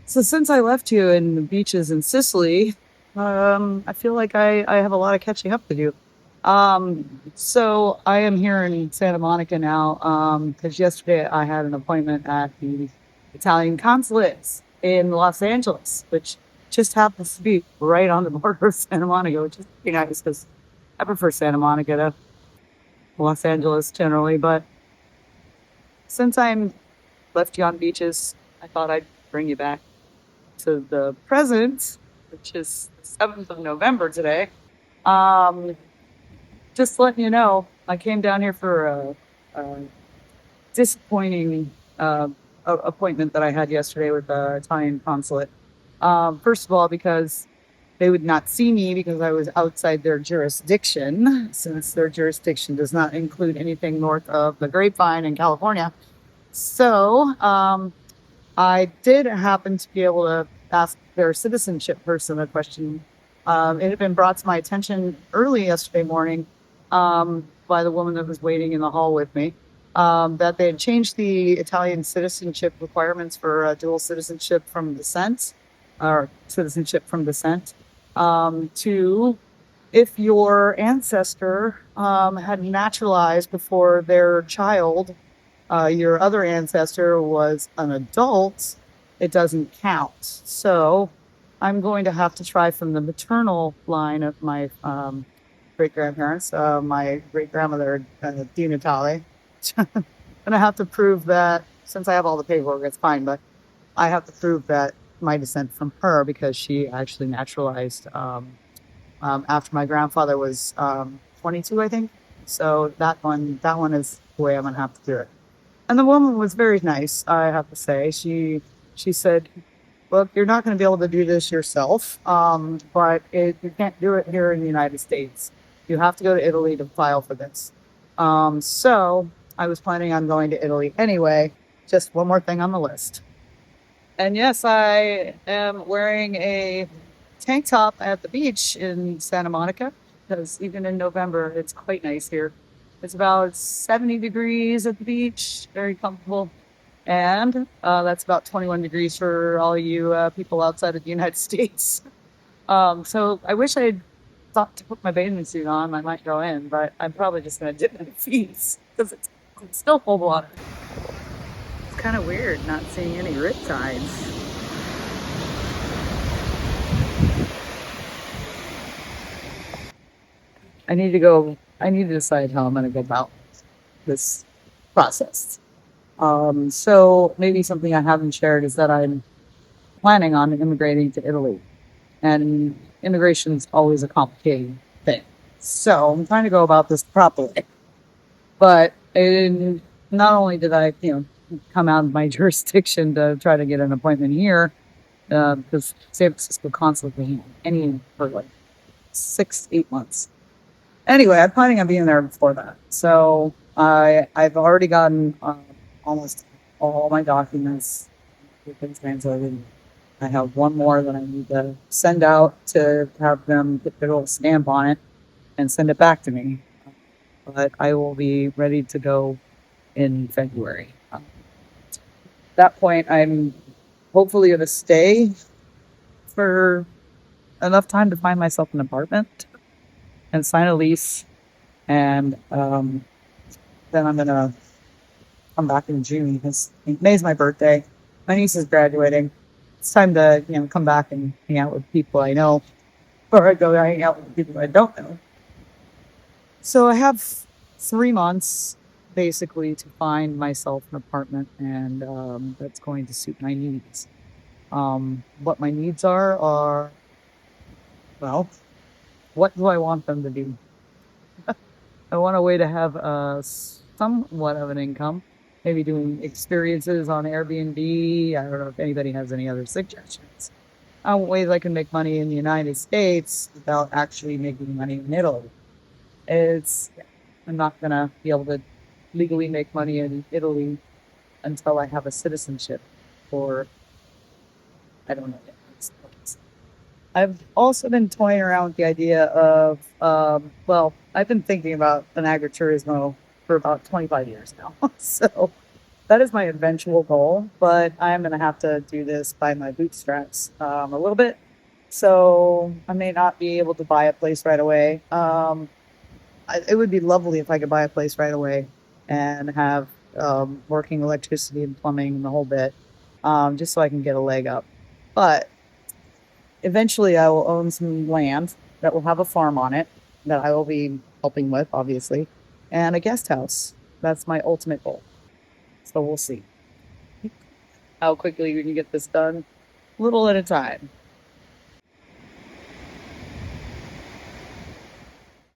So since I left you in the beaches in Sicily, I feel like I have a lot of catching up to do. So I am here in Santa Monica now because yesterday I had an appointment at the Italian consulate in Los Angeles, which just happens to be right on the border of Santa Monica, which is pretty nice because I prefer Santa Monica to Los Angeles generally. But since I'm left you on beaches, I thought I'd bring you back to the present, which is the 7th of November today. Um, just letting you know, I came down here for a disappointing appointment that I had yesterday with the Italian consulate. First of all, because they would not see me because I was outside their jurisdiction, since their jurisdiction does not include anything north of the Grapevine in California. So I did happen to be able to ask their citizenship person a question. It had been brought to my attention early yesterday morning by the woman that was waiting in the hall with me that they had changed the Italian citizenship requirements for dual citizenship from descent or citizenship from descent to if your ancestor had naturalized before their child your other ancestor was an adult, it doesn't count. So I'm going to have to try from the maternal line of my great grandparents, my great grandmother, Di Natale. And I have to prove that since I have all the paperwork, it's fine, but I have to prove that my descent from her because she actually naturalized after my grandfather was 22, I think. So that one is the way I'm gonna have to do it. And the woman was very nice, I have to say. She said, "Look, you're not going to be able to do this yourself, but you can't do it here in the United States. You have to go to Italy to file for this." So I was planning on going to Italy anyway. Just one more thing on the list. And yes, I am wearing a tank top at the beach in Santa Monica because even in November, it's quite nice here. It's about 70 degrees at the beach, very comfortable. And that's about 21 degrees for all you people outside of the United States. So I wish I'd thought to put my bathing suit on. I might go in, but I'm probably just going to dip my feet because it's still cold water. It's kind of weird not seeing any riptides. I need to decide how I'm going to go about this process. So maybe something I haven't shared is that I'm planning on immigrating to Italy. And immigration is always a complicated thing. So I'm trying to go about this properly. But not only did I, come out of my jurisdiction to try to get an appointment here, because San Francisco consulate was any for like 6, 8 months. Anyway, I'm planning on being there before that. So I've already gotten almost all my documents. Have been translated. I have one more that I need to send out to have them put their little stamp on it and send it back to me. But I will be ready to go in February. At that point, I'm hopefully going to stay for enough time to find myself an apartment and sign a lease. And then I'm going to come back in June because May's my birthday. My niece is graduating. It's time to come back and hang out with people I know, or I go hang out with people I don't know. So I have 3 months basically to find myself an apartment, and that's going to suit my needs. What my needs are well, what do I want them to be? I want a way to have somewhat of an income, maybe doing experiences on Airbnb. I don't know if anybody has any other suggestions. Ways I can make money in the United States without actually making money in Italy. It's I'm not gonna be able to legally make money in Italy until I have a citizenship, or I don't know yet. I've also been toying around with the idea of, I've been thinking about an agriturismo for about 25 years now. So That is my eventual goal, but I'm going to have to do this by my bootstraps a little bit. So I may not be able to buy a place right away. It would be lovely if I could buy a place right away and have working electricity and plumbing and the whole bit, just so I can get a leg up. But eventually, I will own some land that will have a farm on it that I will be helping with, obviously, and a guest house. That's my ultimate goal. So we'll see how quickly we can get this done, little at a time.